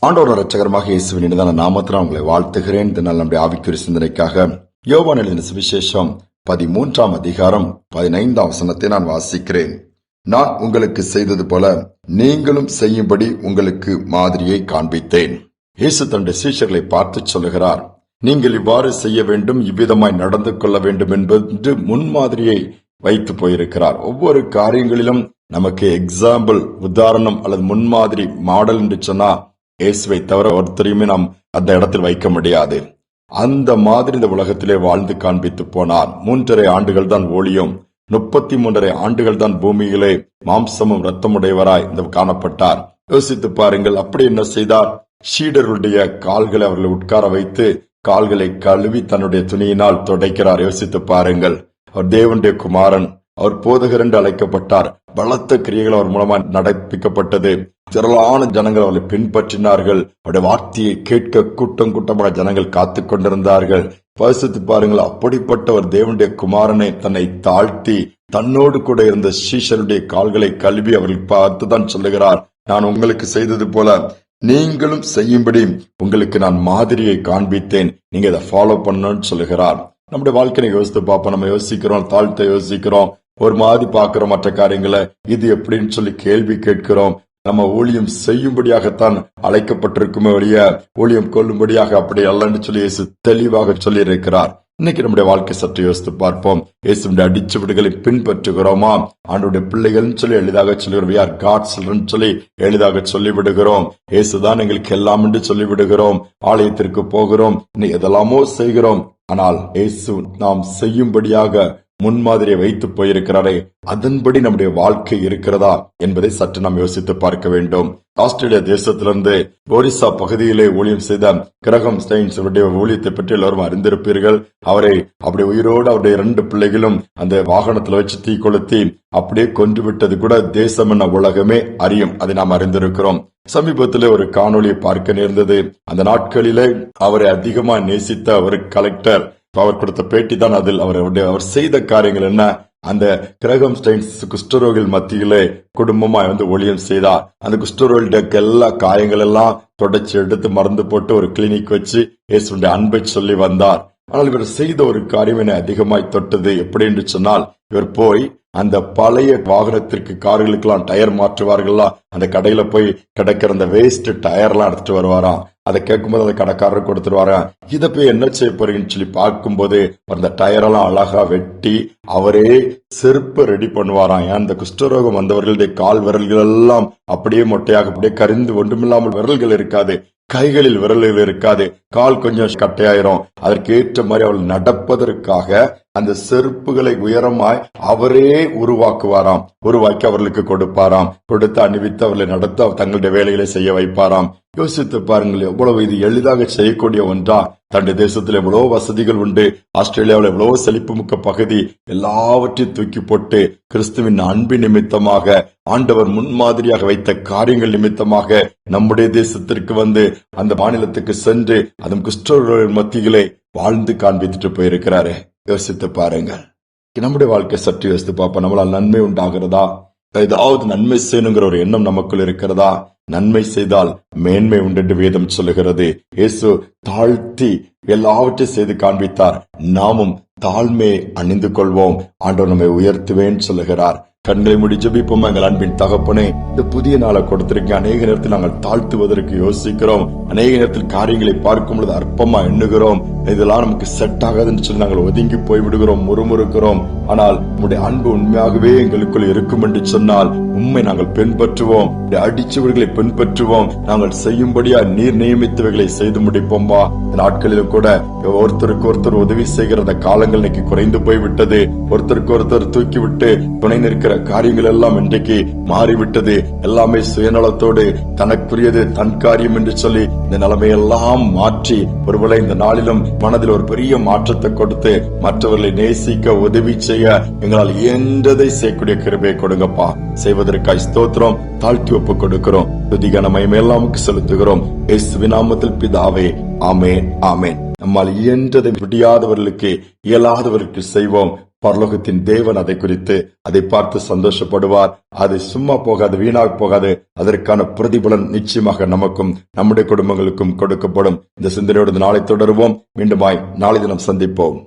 ஆண்டவர் இரட்சகரமாக இயேசுவின் இனிதான நாமத்தில் உங்களை வாழ்த்துகிறேன். இதனால் நம்முடைய ஆவிக்குரிய சிந்தனைக்காக யோவான் எழுதின சுவிசேஷம் 13ஆம் அதிகாரம் 15ஆம் வசனத்தை நான் வாசிக்கிறேன். நான் உங்களுக்கு செய்தது போல நீங்களும் செய்யும்படி உங்களுக்கு மாதிரியை காண்பித்தேன். இயேசு தன்னுடைய சீஷர்களை பார்த்து சொல்லுகிறார், நீங்கள் இவ்வாறு செய்ய வேண்டும், இவ்விதமாய் நடந்து கொள்ள வேண்டும் என்பது முன்மாதிரியை வைத்து போயிருக்கிறார். ஒவ்வொரு காரியங்களிலும் நமக்கு எக்ஸாம்பிள், உதாரணம் அல்லது முன்மாதிரி, மாடல் என்று சொன்னா இயேசுவை தவிர ஒருத்தரையுமே நாம் அந்த இடத்தில் வைக்க முடியாது. அந்த மாதிரி இந்த உலகத்திலே வாழ்ந்து காண்பித்து போனார். 3.5 ஆண்டுகள் தான் ஊழியம், 33.5 ஆண்டுகள் தான் பூமியிலே மாம்சமும் இரத்தமுடையவராய் காணப்பட்டார். யோசித்து பாருங்கள், அப்படி என்ன செய்தார்? சீடர்களுடைய கால்களை அவர்களை உட்கார வைத்து கால்களை கழுவி தன்னுடைய துணியினால் துடைக்கிறார். யோசித்து பாருங்கள், அவர் தேவனுடைய குமாரன், அவர் போதகர் என்று அழைக்கப்பட்டார். பலத்த கிரியைகள் அவர் மூலமாக நடப்பிக்கப்பட்டது. திரளான ஜனங்கள் அவர்களை பின்பற்றினார்கள். அவருடைய வார்த்தையை கேட்க கூட்டம் கூட்டமாக ஜனங்கள் காத்து கொண்டிருந்தார்கள். பரிசுத்து பாருங்கள், அப்படிப்பட்ட ஒரு தேவனுடைய குமாரனை தன்னை தாழ்த்தி தன்னோடு கூட இருந்த சீஷருடைய கால்களை கழுவி அவர்கள் பார்த்துதான் சொல்லுகிறார், நான் உங்களுக்கு செய்தது போல நீங்களும் செய்யும்படி உங்களுக்கு நான் மாதிரியை காண்பித்தேன், நீங்க இதை ஃபாலோ பண்ணணும்னு சொல்லுகிறார். நம்முடைய வாழ்க்கையை யோசித்து பார்ப்போம். நம்ம யோசிக்கிறோம், தாழ்த்த யோசிக்கிறோம், ஒரு மாதிரி பார்க்கிறோம், மற்ற காரியங்களை இது எப்படின்னு சொல்லி கேள்வி கேட்கிறோம். நம்ம ஊழியம் செய்யும்படியாகத்தான் அழைக்கப்பட்டிருக்குமே ஒழிய ஊழியம் கொள்ளும்படியாக அப்படி அல்லன்னு சொல்லி இயேசு தெளிவாக சொல்லி இருக்கிறார். இன்னைக்கு நம்முடைய வாழ்க்கை சற்று யோசித்து பார்ப்போம். இயேசுடைய அடிச்சுவடுகளை பின்பற்றுகிறோமா? ஆண்டவருடைய பிள்ளைகள் சொல்லி எளிதாக சொல்லுகிறோம். We are God's children சொல்லி எளிதாக சொல்லிவிடுகிறோம். இயேசுதான் எங்களுக்கு எல்லாம் என்று சொல்லிவிடுகிறோம். ஆலயத்திற்கு போகிறோம், இன்னும் எதெல்லாமோ செய்கிறோம். ஆனால் இயேசு நாம் செய்யும்படியாக முன்மாதிரியை வைத்து போயிருக்கிறாரே, அதன்படி நம்முடைய வாழ்க்கை இருக்கிறதா என்பதை சற்று நாம் யோசித்து பார்க்க வேண்டும். ஆஸ்திரேலியா தேசத்திலிருந்து ஒரிசா பகுதியிலே ஊழியம் செய்த கிரகம் ஸ்டெயின்ஸ் ஊழியத்தை பற்றி எல்லாரும் அறிந்திருப்பீர்கள். அவரை அப்படி உயிரோடு அவருடைய 2 பிள்ளைகளும் அந்த வாகனத்தில் வச்சு தீ கொளுத்தி அப்படியே கொன்று விட்டது கூட தேசம் என உலகமே அறியும். அதை நாம் அறிந்திருக்கிறோம். சமீபத்திலே ஒரு காணொலியை பார்க்க நேர்ந்தது. அந்த நாட்களிலே அவரை அதிகமா நேசித்த ஒரு கலெக்டர் அவர் கொடுத்த பேட்டி தான் அதில் அவர் செய்த காரியங்கள் என்ன. அந்த கிரகம் ஸ்டெயின்ஸ் குஷ்டரோகிகள் மத்தியிலே குடும்பமாய் ஊழியம் செய்தார். அந்த குஷ்டரோகிகளுக்கு எல்லா காயங்கள் எல்லாம் தொடச்சி எடுத்து மருந்து போட்டு ஒரு கிளினிக் வச்சு இயேசுடைய அன்பை சொல்லி வந்தார். ஆனால் இவர் செய்த ஒரு காரியம் என்னை அதிகமாய் தொட்டது. எப்படி என்று சொன்னால், இவர் போய் அந்த பழைய வாகனத்திற்கு கார்களுக்கெல்லாம் டயர் மாற்றுவார்களா, அந்த கடையில போய் கிடைக்கிற அந்த வேஸ்ட் டயர்லாம் எடுத்துட்டு வருவாராம். அதை கேட்கும்போது அந்த கடைக்காரர் கொடுத்துருவாராம். இதை போய் என்ன செய்ய போறீங்கன்னு சொல்லி பார்க்கும்போது அந்த டயரெல்லாம் அழகா வெட்டி அவரே செருப்பு ரெடி பண்ணுவாராம். ஏன், அந்த குஷ்டரோகம் வந்தவர்களுடைய கால் விரல்கள் எல்லாம் அப்படியே மொட்டையாக அப்படியே கரிந்து ஒன்றுமில்லாமல் விரல்கள் இருக்காது, கைகளில் விரல்கள் இருக்காது, கால் கொஞ்சம் கட்டையாயிரும். அதற்கு ஏற்ற மாதிரி அவள் நடப்பதற்காக அந்த செருப்புகளை உயரமாய் அவரே உருவாக்குவாராம். உருவாக்கி அவர்களுக்கு கொடுப்பாராம். கொடுத்து அணிவித்து அவர்களை நடத்த தங்களுடைய வேலைகளை செய்ய வைப்பாராம். யோசித்து பாருங்கள், எவ்வளவு இது எளிதாக செய்யக்கூடிய ஒன்றா. தன்னுடைய தேசத்தில் எவ்வளவு வசதிகள் உண்டு, ஆஸ்திரேலியாவில் எவ்வளவு செழிப்பு மிக்க பகுதி, எல்லாவற்றையும் தூக்கி போட்டு கிறிஸ்துவின் அன்பின் நிமித்தமாக ஆண்டவர் முன்மாதிரியாக வைத்த காரியங்கள் நிமித்தமாக நம்முடைய தேசத்திற்கு அந்த மாநிலத்துக்கு சென்று அதன் குஷ்டரோகிகள் மத்தியிலே வாழ்ந்து காண்பித்துட்டு போயிருக்கிறாரு. யோசித்து பாருங்கள். நம்முடைய வாழ்க்கை சற்று யோசித்து பார்ப்போம். நம்மளால் நன்மை உண்டாகிறதா? ஏதாவது நன்மை செய்யணுங்கிற ஒரு எண்ணம் நமக்குள் இருக்கிறதா? நன்மை செய்தால் மேன்மை உண்டு என்று வேதம் சொல்லுகிறது. இயேசு தாழ்த்தி எல்லாவற்றையும் செய்து காண்பித்தார். நாமும் தாழ்மையை அணிந்து கொள்வோம். ஆண்டவர் நம்மை உயர்த்துவேன் சொல்லுகிறார். கண்களை மூடி ஜெபிப்போம். எங்கள் அன்பின் தகப்பனே, இந்த புதிய நாளை கொடுத்திருக்கீங்க. அநேக நேரத்தில் நாங்கள் தாழ்த்துவதற்கு யோசிக்கிறோம். அநேக நேரத்தில் காரியங்களை பார்க்கும் பொழுது அற்பமா எண்ணுகிறோம். இதெல்லாம் நமக்கு செட் ஆகாதுன்னு சொல்லி நாங்கள் ஒதுங்கி போய்விடுகிறோம், முறுமுறுக்கிறோம். ஆனால் உங்களுடைய அன்பு உண்மையாகவே எங்களுக்குள் இருக்கும் என்று சொன்னால் உண்மை நாங்கள் பின்பற்றுவோம். அடிச்சவர்களை பின்பற்றுவோம். நாங்கள் செய்யும்படியா நீர் நியமித்தவைகளை செய்து முடிப்போம்பா. இந்த நாட்களிலும் கூட ஒருத்தருக்கு ஒருத்தர் உதவி செய்கிற காலங்கள் இன்னைக்கு குறைந்து போய்விட்டது. ஒருத்தருக்கு ஒருத்தர் தூக்கிவிட்டு துணை நிற்கிற காரியங்கள் எல்லாம் இன்றைக்கு மாறிவிட்டது. எல்லாமே சுயநலத்தோடு தனக்குரியது தன் காரியம் என்று சொல்லி இந்த நிலைமையெல்லாம் மாற்றி ஒருவேளை இந்த நாளிலும் மனதில் ஒரு பெரிய மாற்றத்தை கொடுத்து மற்றவர்களை நேசிக்க உதவி செய்ய எங்களால் இயன்றதை செய்யக்கூடிய கிருபையை கொடுங்கப்பா. செய்வதற்காய் ஸ்தோத்திரம். தாழ்த்தி ஒப்பு கொடுக்கிறோம். துதிகான மகிமையெல்லாம் செலுத்துகிறோம். இயேசுவின் நாமத்தில் பிதாவே, ஆமென், ஆமென். நம்மால் இயன்றதை முடியாதவர்களுக்கு இயலாதவருக்கு செய்வோம். பரலோகத்தின் தேவன் அதை குறித்து அதை பார்த்து சந்தோஷப்படுவார். அது சும்மா போகாது, வீணாக போகாது. அதற்கான பிரதிபலன் நிச்சயமாக நமக்கும் நம்முடைய குடும்பங்களுக்கும் கொடுக்கப்படும். இந்த சிந்தனையோடு நாளை தொடருவோம். மீண்டுமாய் நாளை தினம் சந்திப்போம்.